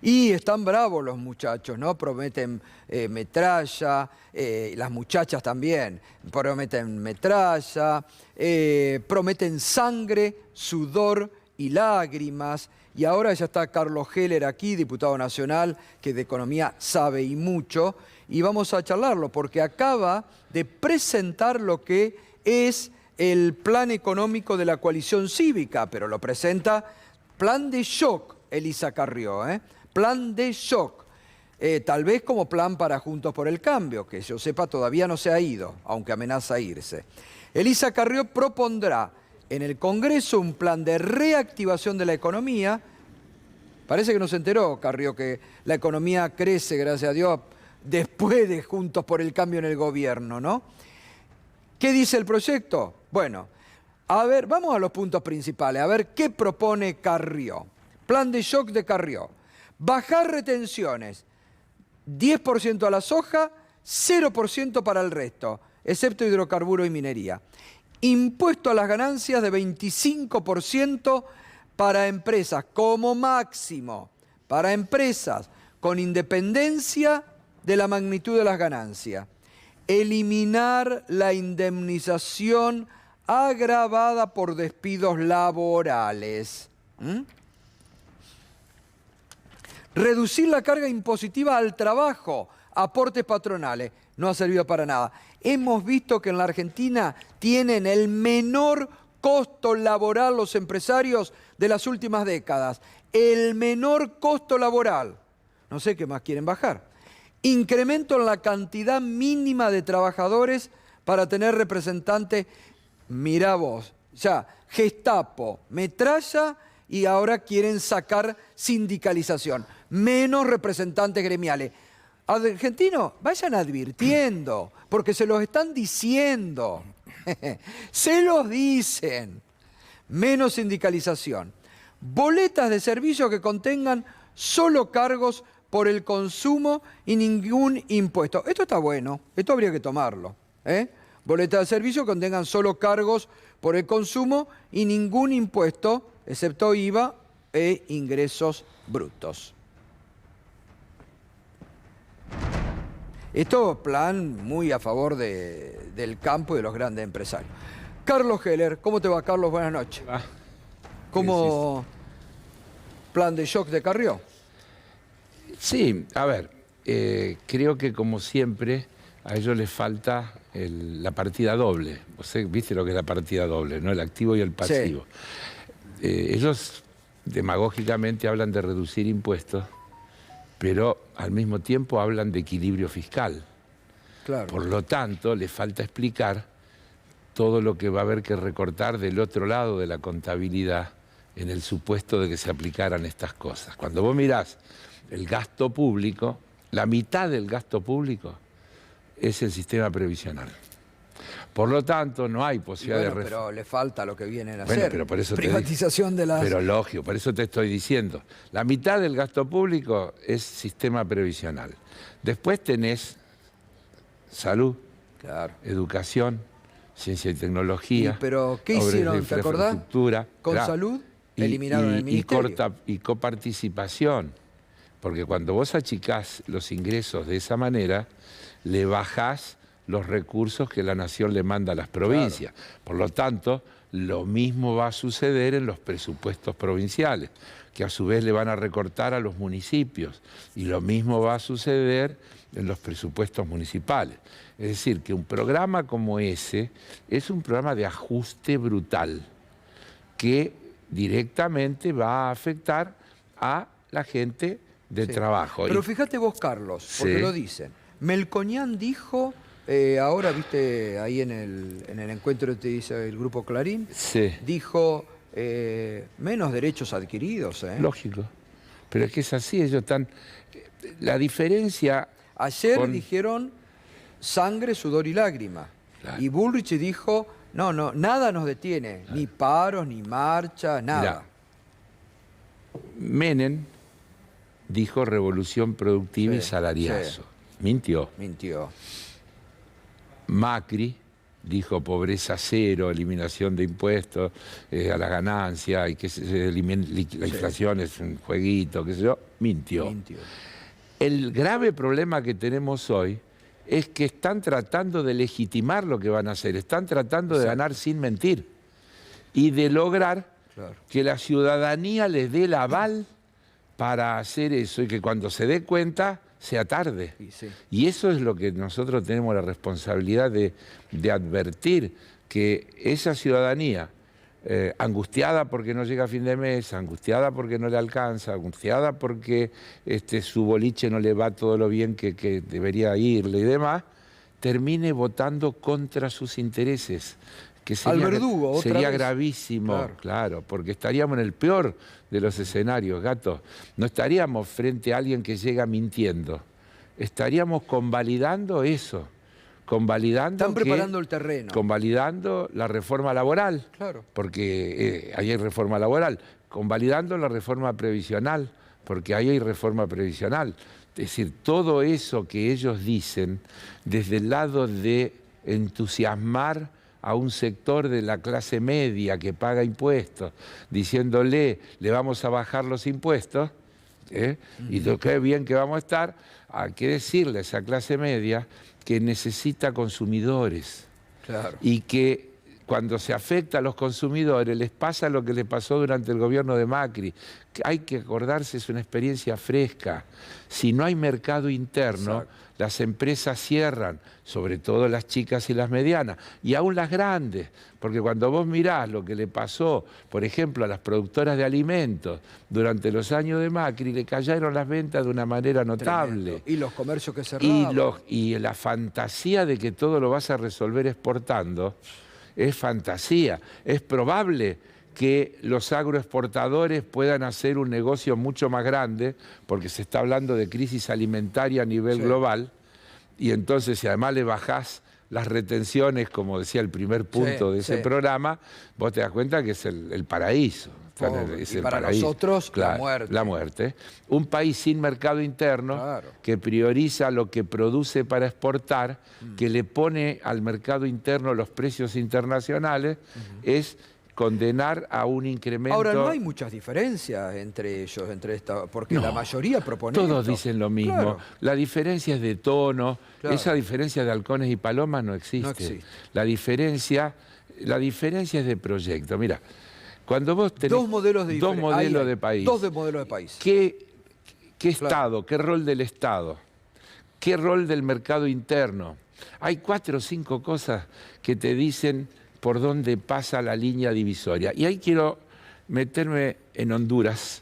Y están bravos los muchachos, ¿no? Prometen metralla, las muchachas también, prometen metralla, prometen sangre, sudor y lágrimas. Y ahora ya está Carlos Heller aquí, diputado nacional, que de economía sabe y mucho. Y vamos a charlarlo, porque acaba de presentar lo que es el plan económico de la coalición cívica, pero lo presenta plan de shock, Elisa Carrió, ¿eh? Plan de shock. Tal vez como plan para Juntos por el Cambio, que yo sepa todavía no se ha ido, aunque amenaza irse. Elisa Carrió propondrá en el Congreso un plan de reactivación de la economía. Parece que no se enteró, Carrió, que la economía crece, gracias a Dios, después de Juntos por el Cambio en el gobierno, ¿no? ¿Qué dice el proyecto? Bueno, a ver, vamos a los puntos principales, a ver qué propone Carrió. Plan de shock de Carrió. Bajar retenciones, 10% a la soja, 0% para el resto, excepto hidrocarburos y minería. Impuesto a las ganancias de 25% para empresas, como máximo, para empresas con independencia de la magnitud de las ganancias. Eliminar la indemnización agravada por despidos laborales. Reducir la carga impositiva al trabajo, aportes patronales. No ha servido para nada. Hemos visto que en la Argentina tienen el menor costo laboral los empresarios de las últimas décadas. El menor costo laboral. No sé qué más quieren bajar. Incremento en la cantidad mínima de trabajadores para tener representantes. Mirá vos, ya, Gestapo, metralla y ahora quieren sacar sindicalización. Menos representantes gremiales. Argentinos, vayan advirtiendo, porque se los están diciendo. Se los dicen. Menos sindicalización. Boletas de servicio que contengan solo cargos por el consumo y ningún impuesto. Esto está bueno, esto habría que tomarlo. Boletas de servicio que contengan solo cargos por el consumo y ningún impuesto, excepto IVA e ingresos brutos. Esto es plan muy a favor del campo y de los grandes empresarios. Carlos Heller, ¿cómo te va, Carlos? Buenas noches. ¿Cómo plan de shock de Carrió? Sí, a ver, creo que como siempre a ellos les falta la partida doble. ¿Viste lo que es la partida doble, no? El activo y el pasivo. Sí. Ellos demagógicamente hablan de reducir impuestos, pero al mismo tiempo hablan de equilibrio fiscal. Claro. Por lo tanto, les falta explicar todo lo que va a haber que recortar del otro lado de la contabilidad en el supuesto de que se aplicaran estas cosas. Cuando vos mirás el gasto público, la mitad del gasto público es el sistema previsional. Por lo tanto, no hay posibilidad de... Pero le falta lo que vienen a hacer. Pero por eso privatización de las... Pero lógico, por eso te estoy diciendo. La mitad del gasto público es sistema previsional. Después tenés salud, claro, educación, ciencia y tecnología. ¿Pero qué hicieron? ¿Te acordás? Con salud eliminaron el ministerio. Y coparticipación. Porque cuando vos achicás los ingresos de esa manera, le bajás los recursos que la nación le manda a las provincias. Claro. Por lo tanto, lo mismo va a suceder en los presupuestos provinciales, que a su vez le van a recortar a los municipios. Y lo mismo va a suceder en los presupuestos municipales. Es decir, que un programa como ese es un programa de ajuste brutal que directamente va a afectar a la gente de trabajo. Pero fíjate vos, Carlos, porque lo dicen. Melconian dijo, ahora viste ahí en el encuentro que te dice el Grupo Clarín, dijo menos derechos adquiridos. Lógico, pero es que es así, ellos están... La diferencia... Ayer dijeron sangre, sudor y lágrima. Claro. Y Bullrich dijo, no, nada nos detiene, claro, ni paros, ni marchas, nada. Mirá, Menem dijo revolución productiva y salariazo. Mintió. Mintió. Macri dijo pobreza cero, eliminación de impuestos a la ganancia y que la inflación es un jueguito, qué sé yo, mintió. El grave problema que tenemos hoy es que están tratando de legitimar lo que van a hacer, están tratando de ganar sin mentir y de lograr que la ciudadanía les dé el aval para hacer eso y que cuando se dé cuenta sea tarde. Y eso es lo que nosotros tenemos la responsabilidad de advertir, que esa ciudadanía angustiada porque no llega a fin de mes, angustiada porque no le alcanza, angustiada porque su boliche no le va todo lo bien que debería irle y demás, termine votando contra sus intereses. Que sería, al verdugo, sería gravísimo, claro, porque estaríamos en el peor de los escenarios, Gato. No estaríamos frente a alguien que llega mintiendo, estaríamos convalidando eso. Están preparando el terreno. Convalidando la reforma laboral, porque ahí hay reforma laboral. Convalidando la reforma previsional, porque ahí hay reforma previsional. Es decir, todo eso que ellos dicen desde el lado de entusiasmar a un sector de la clase media que paga impuestos, diciéndole, le vamos a bajar los impuestos, y qué bien que vamos a estar, hay que decirle a esa clase media que necesita consumidores y que cuando se afecta a los consumidores les pasa lo que les pasó durante el gobierno de Macri. Hay que acordarse, es una experiencia fresca. Si no hay mercado interno, las empresas cierran, sobre todo las chicas y las medianas, y aún las grandes, porque cuando vos mirás lo que le pasó, por ejemplo, a las productoras de alimentos durante los años de Macri, le cayeron las ventas de una manera notable. Tremendo. Y los comercios que cerraban. Y la fantasía de que todo lo vas a resolver exportando, es fantasía. Es probable que los agroexportadores puedan hacer un negocio mucho más grande, porque se está hablando de crisis alimentaria a nivel global, y entonces si además le bajás las retenciones, como decía el primer punto de ese programa, vos te das cuenta que es el paraíso. Es y para nosotros, la muerte. La muerte. Un país sin mercado interno, que prioriza lo que produce para exportar, que le pone al mercado interno los precios internacionales, es condenar a un incremento... Ahora, no hay muchas diferencias entre ellos, porque la mayoría propone todos dicen lo mismo. La diferencia es de tono, esa diferencia de halcones y palomas no existe. No existe. La diferencia es de proyecto. Mira, cuando vos tenés dos modelos de país. Dos modelos de país. ¿Qué Estado? ¿Qué rol del Estado? ¿Qué rol del mercado interno? Hay 4 o 5 cosas que te dicen por dónde pasa la línea divisoria. Y ahí quiero meterme en Honduras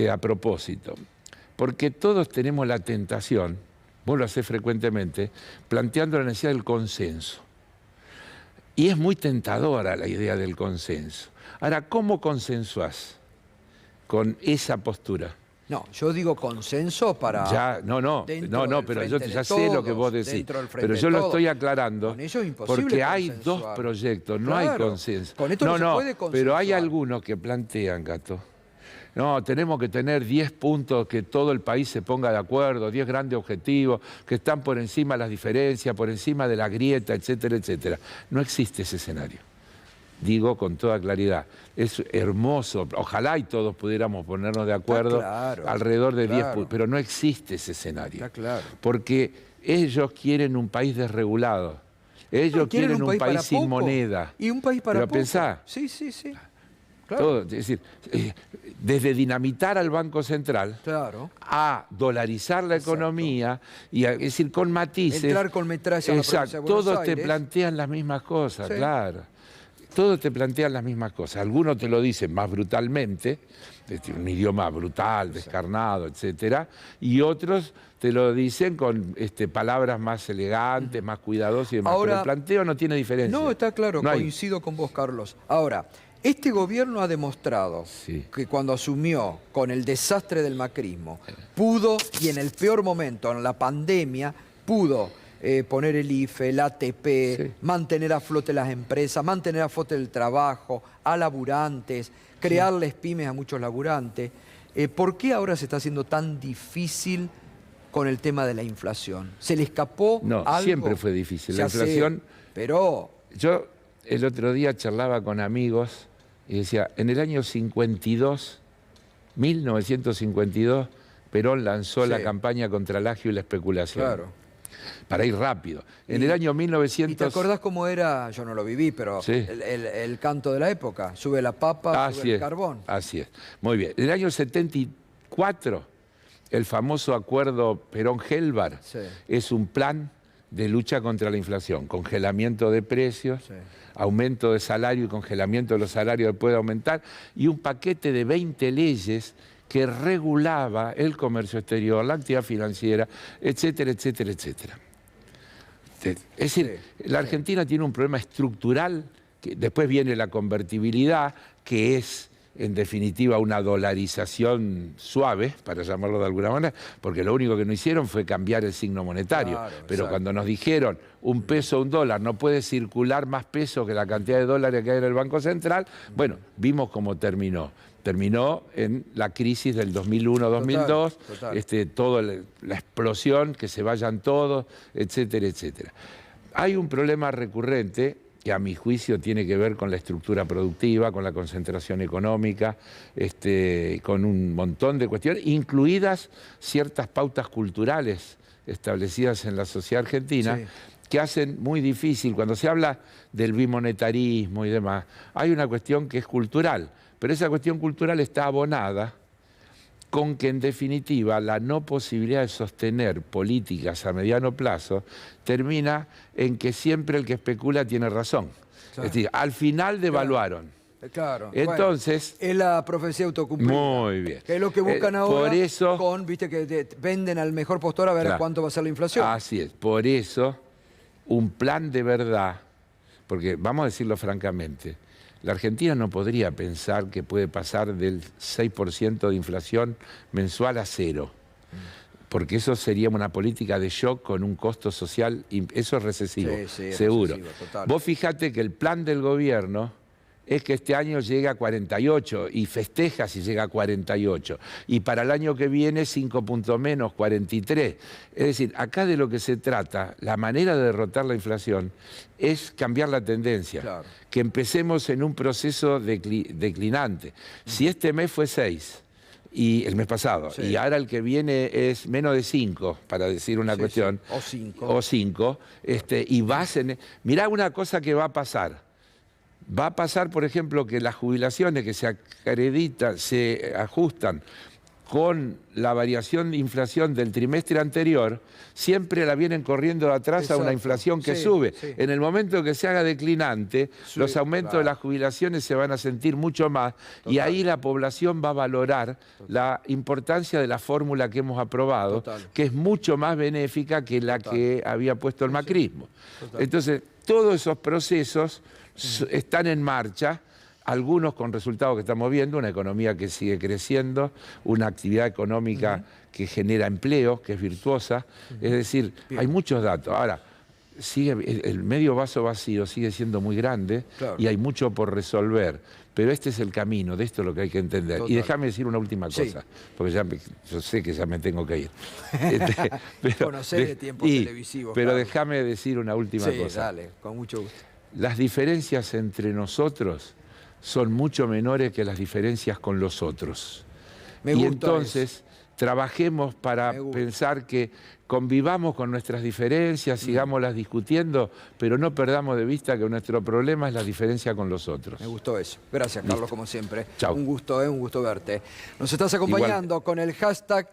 a propósito, porque todos tenemos la tentación, vos lo hacés frecuentemente, planteando la necesidad del consenso. Y es muy tentadora la idea del consenso. Ahora, ¿cómo consensuás con esa postura? No, yo digo consenso para... pero yo ya sé lo que vos decís. Pero yo lo estoy aclarando porque hay 2 proyectos, no hay consenso. Con esto no se puede consensuar. Pero hay algunos que plantean, Gato, no, tenemos que tener 10 puntos, que todo el país se ponga de acuerdo, 10 grandes objetivos, que están por encima de las diferencias, por encima de la grieta, etcétera, etcétera. No existe ese escenario. Digo con toda claridad, es hermoso, ojalá y todos pudiéramos ponernos de acuerdo alrededor de 10 puntos, pero no existe ese escenario. Porque ellos quieren un país desregulado, ellos quieren un país sin moneda. Y un país para pero poco. Pensá, todo, es decir, desde dinamitar al Banco Central a dolarizar la economía, y es decir, con matices. Entrar con metralla a la provincia de Buenos todos Aires. te plantean las mismas cosas, Todos te plantean las mismas cosas. Algunos te lo dicen más brutalmente, un idioma brutal, descarnado, etcétera, y otros te lo dicen con palabras más elegantes, más cuidadosas y demás. Ahora, pero el planteo no tiene diferencia. No, está claro, coincido con vos, Carlos. Ahora, este gobierno ha demostrado que cuando asumió con el desastre del macrismo, pudo, y en el peor momento, en la pandemia, pudo poner el IFE, el ATP, mantener a flote las empresas, mantener a flote el trabajo, a laburantes, crearles pymes a muchos laburantes. ¿Por qué ahora se está haciendo tan difícil con el tema de la inflación? ¿Se le escapó algo? No, siempre fue difícil. La inflación... pero Yo el otro día charlaba con amigos y decía, en el año 1952, Perón lanzó la campaña contra el agio y la especulación. Claro. Para ir rápido. En el año 1900... ¿Y te acordás cómo era? Yo no lo viví, pero sí, el canto de la época. Sube la papa, sube el carbón. Así es. Muy bien. En el año 74, el famoso acuerdo Perón-Gelbar es un plan de lucha contra la inflación, congelamiento de precios, aumento de salario y congelamiento de los salarios que puede aumentar, y un paquete de 20 leyes que regulaba el comercio exterior, la actividad financiera, etcétera, etcétera, etcétera. Es decir, la Argentina tiene un problema estructural, que después viene la convertibilidad, que es en definitiva una dolarización suave, para llamarlo de alguna manera, porque lo único que no hicieron fue cambiar el signo monetario. Claro, pero cuando nos dijeron un peso, un dólar, no puede circular más peso que la cantidad de dólares que hay en el Banco Central, bueno, vimos cómo terminó. Terminó en la crisis del 2001-2002, toda la explosión, que se vayan todos, etcétera, etcétera. Hay un problema recurrente que a mi juicio tiene que ver con la estructura productiva, con la concentración económica, con un montón de cuestiones, incluidas ciertas pautas culturales establecidas en la sociedad argentina, que hacen muy difícil, cuando se habla del bimonetarismo y demás, hay una cuestión que es cultural, pero esa cuestión cultural está abonada con que, en definitiva, la no posibilidad de sostener políticas a mediano plazo termina en que siempre el que especula tiene razón. Claro. Es decir, al final devaluaron. Claro. Entonces... Bueno, es la profecía autocumplida. Muy bien. Que es lo que buscan ahora por eso, con, viste, que venden al mejor postor a ver cuánto va a ser la inflación. Así es. Por eso, un plan de verdad, porque vamos a decirlo francamente, la Argentina no podría pensar que puede pasar del 6% de inflación mensual a 0, porque eso sería una política de shock con un costo social, eso es recesivo, seguro. Recesivo, vos fijate que el plan del gobierno es que este año llegue a 48 y festeja si llega a 48. Y para el año que viene 5 puntos menos, 43. Es decir, acá de lo que se trata, la manera de derrotar la inflación es cambiar la tendencia. Claro. Que empecemos en un proceso declinante. Si este mes fue 6, y el mes pasado, y ahora el que viene es menos de 5, para decir una cuestión. O 5. Y vas en... Mirá una cosa que va a pasar. Va a pasar, por ejemplo, que las jubilaciones que se acreditan, se ajustan con la variación de inflación del trimestre anterior, siempre la vienen corriendo de atrás a una inflación que sube. En el momento que se haga declinante, los aumentos de las jubilaciones se van a sentir mucho más y ahí la población va a valorar la importancia de la fórmula que hemos aprobado, que es mucho más benéfica que la que había puesto el macrismo. Entonces, todos esos procesos están en marcha, algunos con resultados que estamos viendo, una economía que sigue creciendo, una actividad económica que genera empleo, que es virtuosa, es decir, hay muchos datos. Ahora, el medio vaso vacío sigue siendo muy grande y hay mucho por resolver, pero este es el camino, de esto es lo que hay que entender. Y déjame decir una última cosa, porque yo sé que ya me tengo que ir. Conocer de tiempos televisivos. Pero déjame decir una última cosa. Sí, dale, con mucho gusto. Las diferencias entre nosotros son mucho menores que las diferencias con los otros. Y entonces trabajemos para pensar que convivamos con nuestras diferencias, sigámoslas discutiendo, pero no perdamos de vista que nuestro problema es la diferencia con los otros. Me gustó eso. Gracias, Carlos, como siempre. Chau. Un gusto verte. Nos estás acompañando con el hashtag